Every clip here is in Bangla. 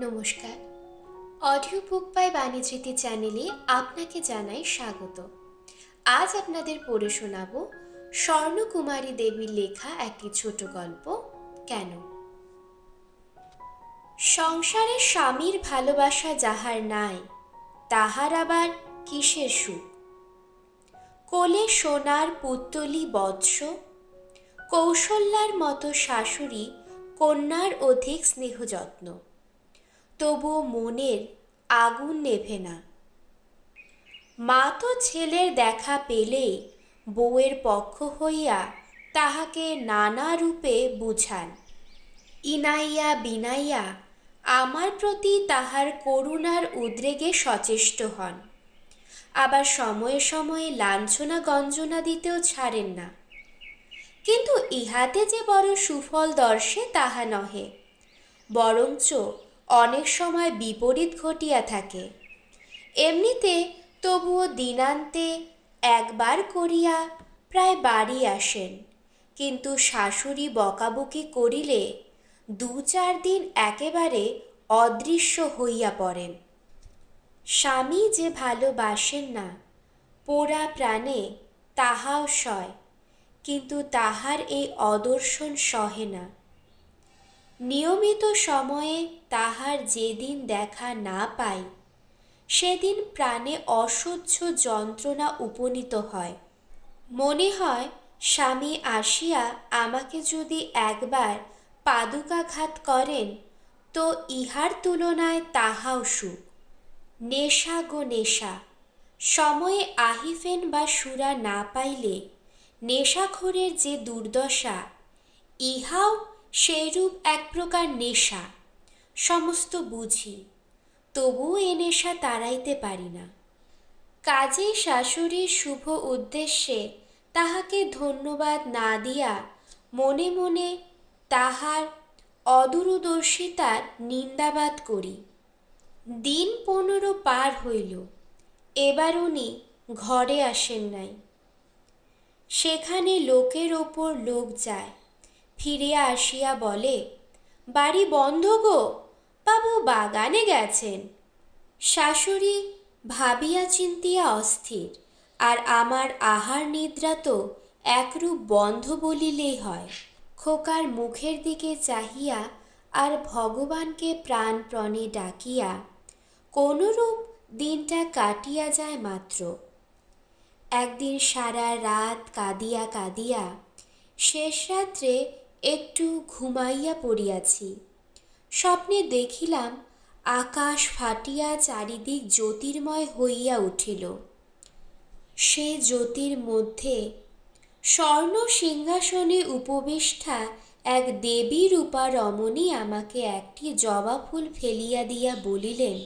নমস্কার। অডিও বুক বাই বাণীস্মৃতি চ্যানেলে আপনাকে জানাই স্বাগত। আজ আপনাদের পড়ে শোনাব স্বর্ণকুমারী দেবীর লেখা একটি ছোট গল্প, কেন। সংসারে স্বামীর ভালোবাসা যাহার নাই, তাহার আবার কিসের সুখ। কোলে সোনার পুত্তলি বৎস, কৌশল্যার মতো শাশুড়ি কন্যার অধিক স্নেহযত্ন, তবুও মনের আগুন নেভে না। মা তো ছেলের দেখা পেলেই বউয়ের পক্ষ হইয়া তাহাকে নানা রূপে বুঝান। ইনাইয়া বিনাইয়া আমার প্রতি তাহার করুণার উদ্রেগে সচেষ্ট হন। আবার সময়ে সময়ে লাঞ্ছনা গঞ্জনা দিতেও ছাড়েন না। কিন্তু ইহাতে যে বড় সুফল দর্শে তাহা নহে, বরঞ্চ অনেক সময় বিপরীত ঘটিয়া থাকে। এমনিতে তবুও দিনান্তে একবার করিয়া প্রায় বাড়ি আসেন, কিন্তু শাশুড়ি বকাবকি করিলে 2-4 দিন একেবারে অদৃশ্য হইয়া পড়েন। স্বামী যে ভালোবাসেন না পোড়া প্রাণে তাহাও সয়, কিন্তু তাহার এই অদর্শন সহে না। নিয়মিত সময়ে তাহার যেদিন দেখা না পাই, সেদিন প্রাণে অসহ্য যন্ত্রণা উপনীত হয়। মনে হয় স্বামী আসিয়া আমাকে যদি একবার পাদুকাঘাত করেন, তো ইহার তুলনায় তাহাও সুখ। নেশা গো নেশা, সময়ে আহিফেন বা সুরা না পাইলে নেশাখোরের যে দুর্দশা, ইহাও সেইরূপ এক প্রকার নেশা। সমস্ত বুঝি, তবুও এ নেশা তাড়াইতে পারি না। কাজেই শাশুড়ির শুভ উদ্দেশ্যে তাহাকে ধন্যবাদ না দিয়া মনে মনে তাহার অদূরদর্শিতার নিন্দাবাদ করি। দিন 15 পার হইল, এবার উনি ঘরে আসেন নাই। সেখানে লোকের ওপর লোক যায়, ফিরিয়া আসিয়া বলে, বাড়ি বন্ধ গো, বাবু বাগানে গেছেন। শাশুড়ি ভাবিয়া চিন্তিয়া অস্থির, আর আমার আহার নিদ্রা তো একরূপ বন্ধ বলিলেই হয়। খোকার মুখের দিকে চাহিয়া আর ভগবানকে প্রাণপণে ডাকিয়া কোনরূপ দিনটা কাটিয়া যায় মাত্র। একদিন সারা রাত কাঁদিয়া কাঁদিয়া শেষ রাত্রে একটু ঘুমাইয়া পড়িয়াছি। স্বপ্নে দেখিলাম আকাশ ফাটিয়া চারিদিক জ্যোতির্ময় হইয়া উঠিল। সে জ্যোতির মধ্যে স্বর্ণ সিংহাসনে উপবিষ্টা এক দেবী রূপা রমণী আমাকে একটি জবা ফুল ফেলিয়া দিয়া বলিলেন,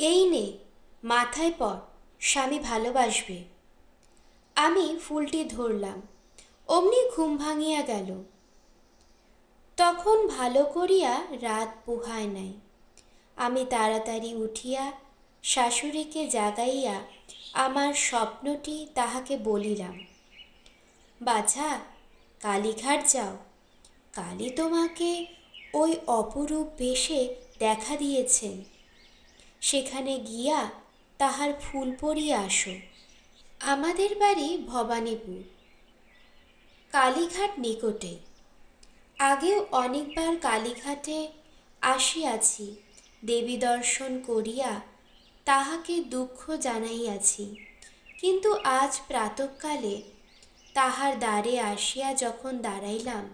এই নে, মাথায় পড়, স্বামী ভালোবাসবে। আমি ফুলটি ধরলাম, অমনি ঘুম ভাঙিয়া গেল। তখন ভালো করিয়া রাত পোহায় নাই। আমি তাড়াতাড়ি উঠিয়া শাশুড়িকে জাগাইয়া আমার স্বপ্নটি তাহাকে বলিলাম। বাছা, কালীঘাট যাও, কালী তোমাকে ওই অপরূপ বেশে দেখা দিয়েছেন। সেখানে গিয়া তাহার ফুল পরিয়া আসো। আমাদের বাড়ি ভবানীপুর, কালীঘাট নিকটে। আগেও অনেকবার কালীঘাটে আসিয়াছি, দেবী দর্শন করিয়া তাহাকে দুঃখ জানাইয়াছি। কিন্তু আজ প্রাতঃকালে তাহার দ্বারে আসিয়া যখন দাঁড়াইলাম,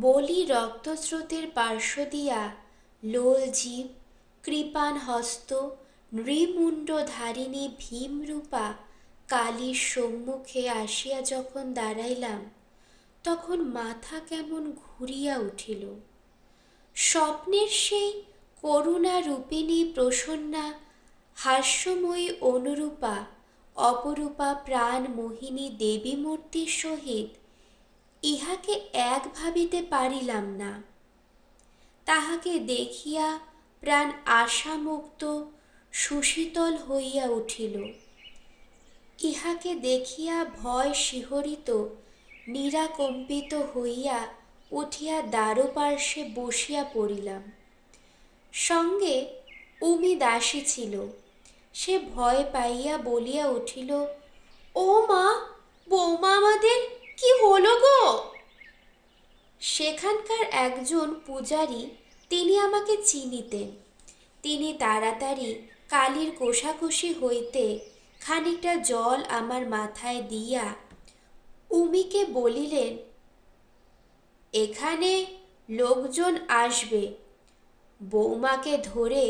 বলি রক্তস্রোতের পার্শ্ব দিয়া লোল জীব, কৃপাণ হস্ত, নৃমুণ্ডধারিণী ভীমরূপা কালীর সম্মুখে আসিয়া যখন দাঁড়াইলাম, তখন মাথা কেমন ঘুরিয়া উঠিল। স্বপ্নের সেই করুণা রূপিণী প্রসন্না হাস্যময়ী অনুরূপা অপরূপা প্রাণ মোহিনী দেবী মূর্তির সহিত ইহাকে এক ভাবিতে পারিলাম না। তাহাকে দেখিয়া প্রাণ আশামুক্ত সুশীতল হইয়া উঠিল। ইহাকে দেখিয়া ভয় শিহরিত নিরাকম্পিত হইয়া উঠিয়া দ্বারপার্শ্বে বসিয়া পড়িলাম। সঙ্গে উমি দাসী ছিল। সে ভয় পাইয়া বলিয়া উঠিল, ও মা, বৌমা আমাদের কি হলো গো? সেখানকার একজন পূজারী, তিনি আমাকে চিনিতেন। তিনি তাড়াতাড়ি কালির কোষাকুষি হইতে খানিকটা জল আমার মাথায় দিয়া উমিকে বলিলেন, এখানে লোকজন আসবে, বৌমাকে ধরে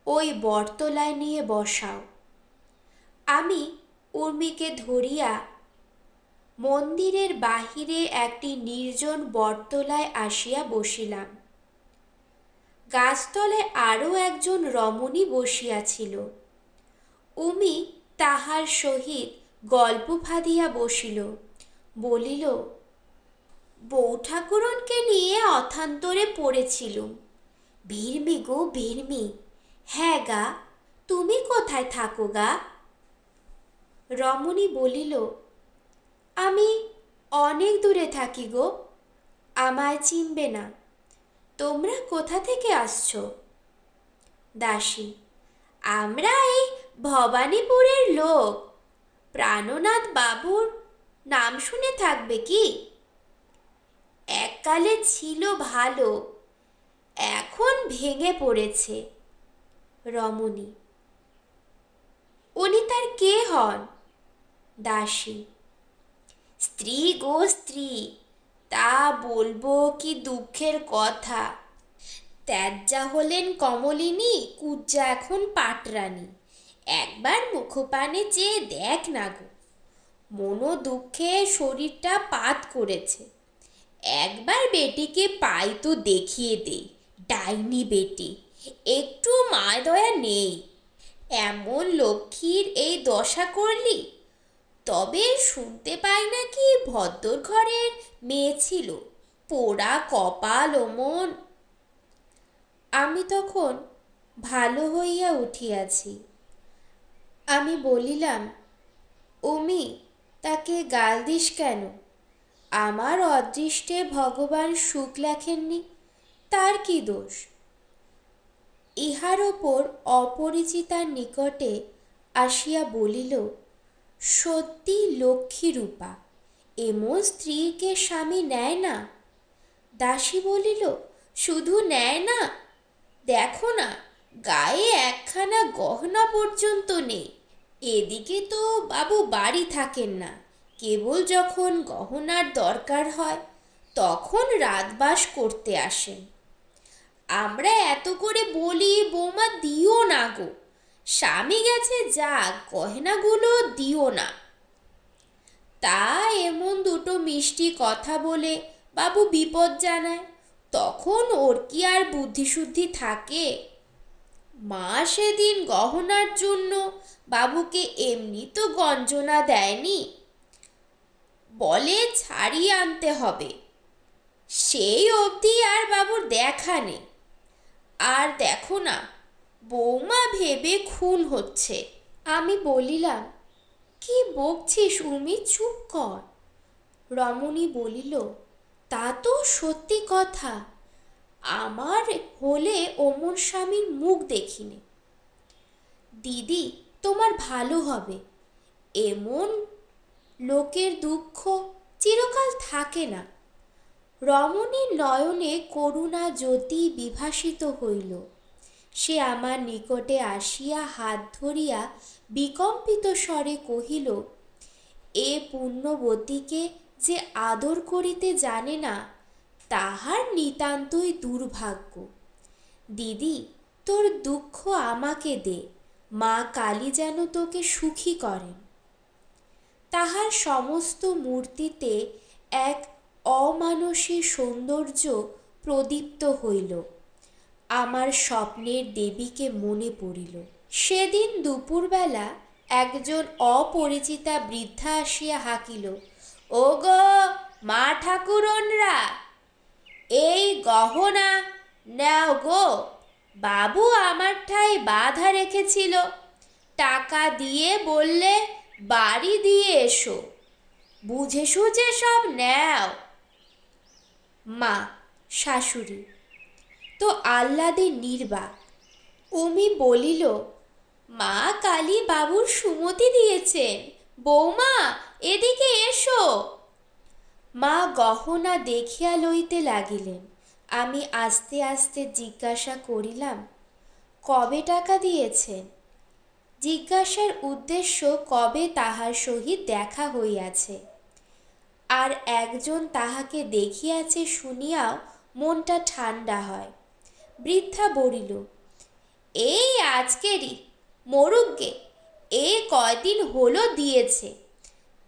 ওই বটতলায় নিয়ে বসাও। আমি উর্মিকে ধরিয়া মন্দিরের বাহিরে একটি নির্জন বটতলায় আসিয়া বসিলাম। গাছতলে আরও একজন রমণী বসিয়াছিল। উমি তাহার সহিত গল্প ফাঁদিয়া বসিল। বলিল, বউ ঠাকুরনকে নিয়ে অথান্তরে পড়েছিলুম। ভিড়মি গো ভিড়মি। হ্যাঁ গা, তুমি কোথায় থাকো গা? রমণী বলিল, আমি অনেক দূরে থাকি গো, আমায় চিনবে না। তোমরা কোথা থেকে আসছো? দাসী, আমরা এই ভবানীপুরের লোক। প্রাণনাথ বাবুর নাম শুনে থাকবে কি? এককালে ছিল ভালো, এখন ভেঙে পড়েছে। রমণী, উনি তার কে হন? দাসী, স্ত্রী গো স্ত্রী, তা বলবো কি দুঃখের কথা। ত্যাজ্জা হলেন কমলিনী, কুজ্জা এখন পাটরানী। একবার মুখপানে চেয়ে দেখ না গো, মনো দুঃখে শরীরটা পাত করেছে। একবার বেটিকে পাই তো দেখিয়ে দে, ডাইনি বেটি, একটু মায় দয়া নেই। এমন লক্ষ্মীর এই দশা করলি। তবে শুনতে পাই নাকি ভদ্দর ঘরের মেয়ে ছিল, পোড়া কপাল ওমন। আমি তখন ভালো হইয়া উঠিয়াছি। আমি বলিলাম, উমি, তাকে গাল দিস কেন? আমার অদৃষ্টে ভগবান সুখ লেখেননি, তার কি দোষ? ইহার ওপর অপরিচিতার নিকটে আসিয়া বলিল, সত্যি লক্ষ্মীরূপা, এমন স্ত্রীকে স্বামী নেয় না। দাসী বলিল, শুধু নেয় না, দেখো না, গায়ে একখানা গহনা পর্যন্ত নেই। এদিকে তো বাবু বাড়ি থাকেন না, কেবল যখন গহনার দরকার হয় তখন রাতবাস করতে আসেন। আমরা এত করে বলি, বৌমা দিও না গো, স্বামী গেছে যাক, গহনাগুলো দিও না। তা এমন দুটো মিষ্টি কথা বলে বাবু বিপদ জানায়, তখন ওর কি আর বুদ্ধিশুদ্ধি থাকে? মা সেদিন গহনার জন্য বাবুকে এমনি তো গঞ্জনা দেয়নি, বলে ছাড়িয়ে আনতে হবে। সেই অবধি আর বাবুর দেখা নেই। আর দেখো না, বৌমা ভেবে খুন হচ্ছে। আমি বলিলাম, কি বকছিস উর্মি, চুপ কর। রমণী বলিল, তা তো সত্যি কথা, আমার হলে অমন স্বামীর মুখ দেখিনি। দিদি, তোমার ভালো হবে, এমন লোকের দুঃখ চিরকাল থাকে না। রমণীর নয়নে করুণা জ্যোতি বিভাসিত হইল। সে আমার নিকটে আসিয়া হাত ধরিয়া বিকম্পিত স্বরে কহিল, এ পুণ্যবতীকে যে আদর করিতে জানে না, তাহার নিতান্তই দুর্ভাগ্য। দিদি, তোর দুঃখ আমাকে দে, মা কালী যেন তোকে সুখী করেন। তাহার সমস্ত মূর্তিতে এক অমানসী সৌন্দর্য প্রদীপ্ত হইল। আমার স্বপ্নের দেবীকে মনে পড়িল। সেদিন দুপুরবেলা একজন অপরিচিতা বৃদ্ধা আসিয়া হাঁকিল, ও গো মা ঠাকুরনরা, এই গহনা নাও গো, বাবু আমার ঠাই বাঁধা রেখেছিল, টাকা দিয়ে বললে বাড়ি দিয়ে এসো, বুঝে সুঝে সব নাও। মা, শাশুড়ি তো আহ্লাদে নির্বাক, উমি বলিল, মা কালী বাবুর সুমতি দিয়েছেন, বৌমা এদিকে এসো। মা গহনা দেখিয়া লইতে লাগিলেন। আমি আস্তে আস্তে জিজ্ঞাসা করিলাম, কবে টাকা দিয়েছেন? জিজ্ঞাসার উদ্দেশ্য কবে তাহার সহিত দেখা হইয়াছে, আর একজন তাহাকে দেখিয়াছে শুনিয়াও মনটা ঠান্ডা হয়। বৃদ্ধা বলিল, এই আজকেরই, মরুগ্গে, এ কয়দিন হলো দিয়েছে,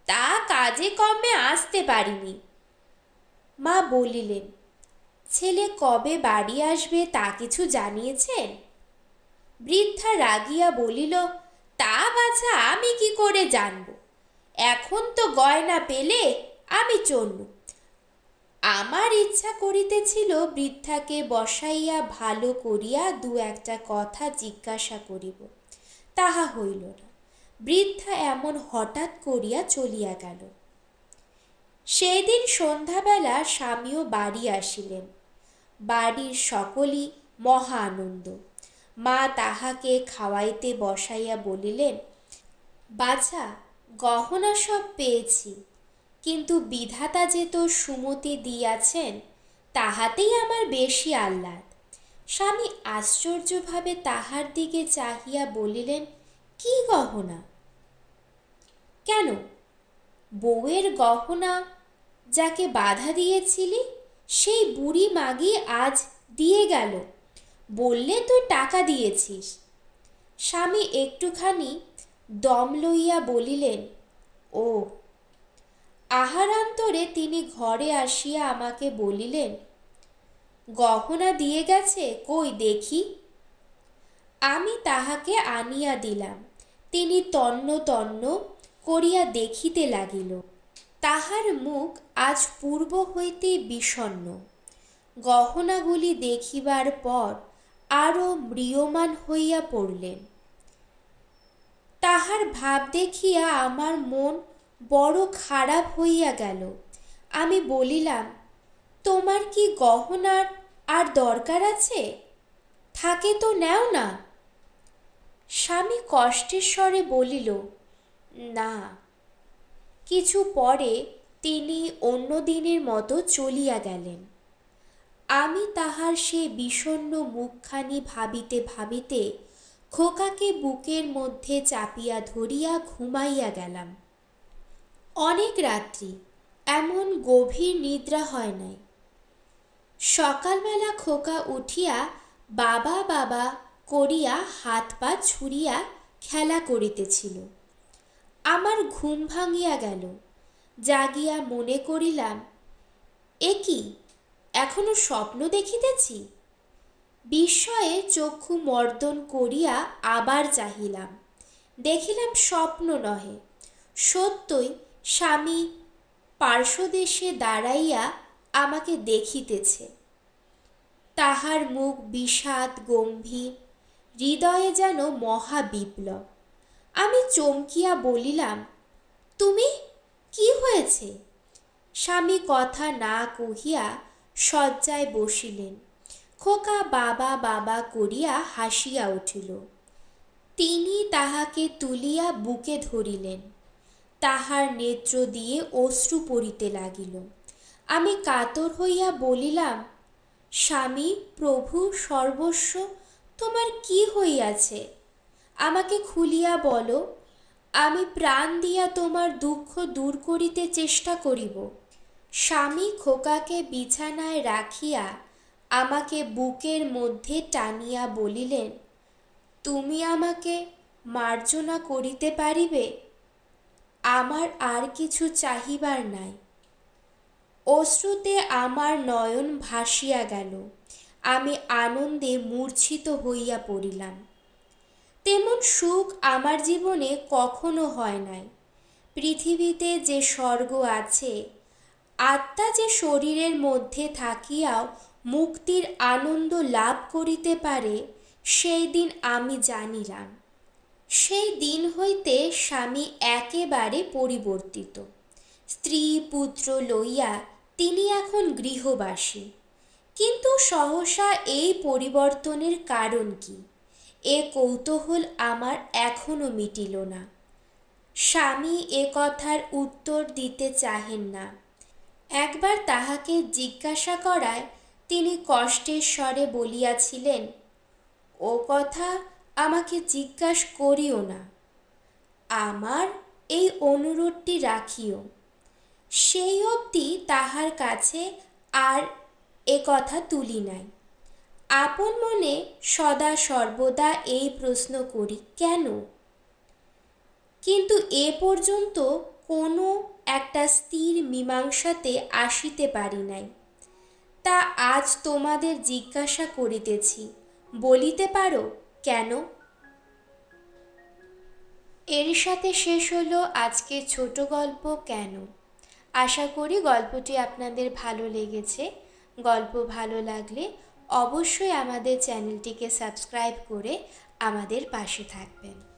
তা কাজে কমে আসতে পারিনি। মা বলিলেন, ছেলে কবে বাড়ি আসবে তা কিছু জানিয়েছেন? বৃদ্ধা রাগিয়া বলিল, তা বাছা আমি কি করে জানব? এখন তো গয়না পেলে আমি চললু। আমার ইচ্ছা করিতেছিল বৃদ্ধাকে বসাইয়া ভালো করিয়া দু একটা কথা জিজ্ঞাসা করিব, তাহা হইল না। বৃদ্ধা এমন হঠাৎ করিয়া চলিয়া গেল। সেই দিন সন্ধ্যাবেলা স্বামীও বাড়ি আসিলেন। বাড়ির সকলই মহা আনন্দ। মা তাহাকে খাওয়াইতে বসাইয়া বলিলেন, বাছা, গহনা সব পেয়েছি, কিন্তু বিধাতা যে তোর সুমতি দিয়াছেন তাহাতেই আমার বেশি আহ্লাদ। স্বামী আশ্চর্যভাবে তাহার দিকে চাহিয়া বলিলেন, কি গহনা? কেন, বউয়ের গহনা যাকে বাধা দিয়েছিলি সেই বুড়ি মাগি আজ দিয়ে গেল, বললে তুই টাকা দিয়েছিস। স্বামী একটুখানি দম লইয়া বলিলেন, ও। আহারান্তরে তিনি ঘরে আসিয়া আমাকে বলিলেন, গহনা দিয়ে গেছে, কই দেখি। আমি তাহাকে আনিয়া দিলাম। তিনি তন্ন তন্ন করিয়া দেখিতে লাগিল। তাহার মুখ আজ পূর্ব হইতে বিষণ্ণ। গহনাগুলি দেখিবার পর আরও ম্রিয়মাণ হইয়া পড়লেন। তাহার ভাব দেখিয়া আমার মন বড় খারাপ হইয়া গেল। আমি বলিলাম, তোমার কি গহনার আর দরকার আছে? থাকে তো নেও না। স্বামী কষ্টের স্বরে বলিল, না। কিছু পরে তিনি অন্য দিনের মতো চলিয়া গেলেন। আমি তাহার সে বিষণ্ণ মুখখানি ভাবিতে ভাবিতে খোকাকে বুকের মধ্যে চাপিয়া ধরিয়া ঘুমাইয়া গেলাম। অনেক রাত্রি, এমন গভীর নিদ্রা হয় নাই। সকালবেলা খোকা উঠিয়া বাবা বাবা করিয়া হাত পা ছুড়িয়া খেলা করিতেছিল। আমার ঘুম ভাঙিয়া গেল। জাগিয়া মনে করিলাম, এ কি, এখনো স্বপ্ন দেখিতেছি? বিস্ময়ে চক্ষু মর্দন করিয়া আবার চাহিলাম। দেখিলাম স্বপ্ন নহে, সত্যই স্বামী পার্শ্বদেশে দাঁড়াইয়া আমাকে দেখিতেছে। তাহার মুখ বিষাদ গম্ভীর, হৃদয়ে যেন মহাবিপ্লব। আমি চমকিয়া বলিলাম, তুমি, কি হয়েছে? স্বামী কথা না কহিয়া শয্যায় বসিলেন। খোকা বাবা বাবা করিয়া হাসিয়া উঠিল। তিনি তাহাকে তুলিয়া বুকে ধরিলেন। তাহার নেত্র দিয়ে অশ্রু পড়িতে লাগিল। আমি কাতর হইয়া বলিলাম, স্বামী প্রভু সর্বস্ব, তোমার কি হইয়াছে? আমাকে খুলিয়া বলো, আমি প্রাণ দিয়া তোমার দুঃখ দূর করিতে চেষ্টা করিব। স্বামী খোকাকে বিছানায় রাখিয়া আমাকে বুকের মধ্যে টানিয়া বলিলেন, তুমি আমাকে মার্জনা করিতে পারিবে? আমার আর কিছু চাহিবার নাই। অশ্রুতে আমার নয়ন ভাসিয়া গেল। আমি আনন্দে মূর্ছিত হইয়া পড়িলাম। তেমন সুখ আমার জীবনে কখনো হয় নাই। পৃথিবীতে যে স্বর্গ আছে, আত্মা যে শরীরের মধ্যে থাকিয়াও মুক্তির আনন্দ লাভ করিতে পারে, সেই দিন আমি জানিলাম। সেই দিন হইতে স্বামী একেবারে পরিবর্তিত। স্ত্রী পুত্র লইয়া তিনি এখন গৃহবাসী। কিন্তু সহসা এই পরিবর্তনের কারণ কি? এ কৌতূহল আমার এখনো মিটিল না। স্বামী এ কথার উত্তর দিতে চাহেন না। একবার তাহাকে জিজ্ঞাসা করায় তিনি কষ্টের স্বরে বলিয়াছিলেন, ও কথা আমাকে জিজ্ঞাসা করিও না, আমার এই অনুরোধটি রাখিও। সেই অবধি তাহার কাছে আর এ কথা তুলি নাই। আপন মনে সদা সর্বদা এই প্রশ্ন করি, কেন? কিন্তু এ পর্যন্ত কোনো একটা স্থির মীমাংসাতে আসিতে পারি নাই। তা আজ তোমাদের জিজ্ঞাসা করিতেছি, বলিতে পারো কেন? এর সাথে শেষ হলো আজকের ছোট গল্প কেন। আশা করি গল্পটি আপনাদের ভালো লেগেছে। গল্প ভালো লাগলে অবশ্যই আমাদের চ্যানেলটিকে সাবস্ক্রাইব করে আমাদের পাশে থাকবেন।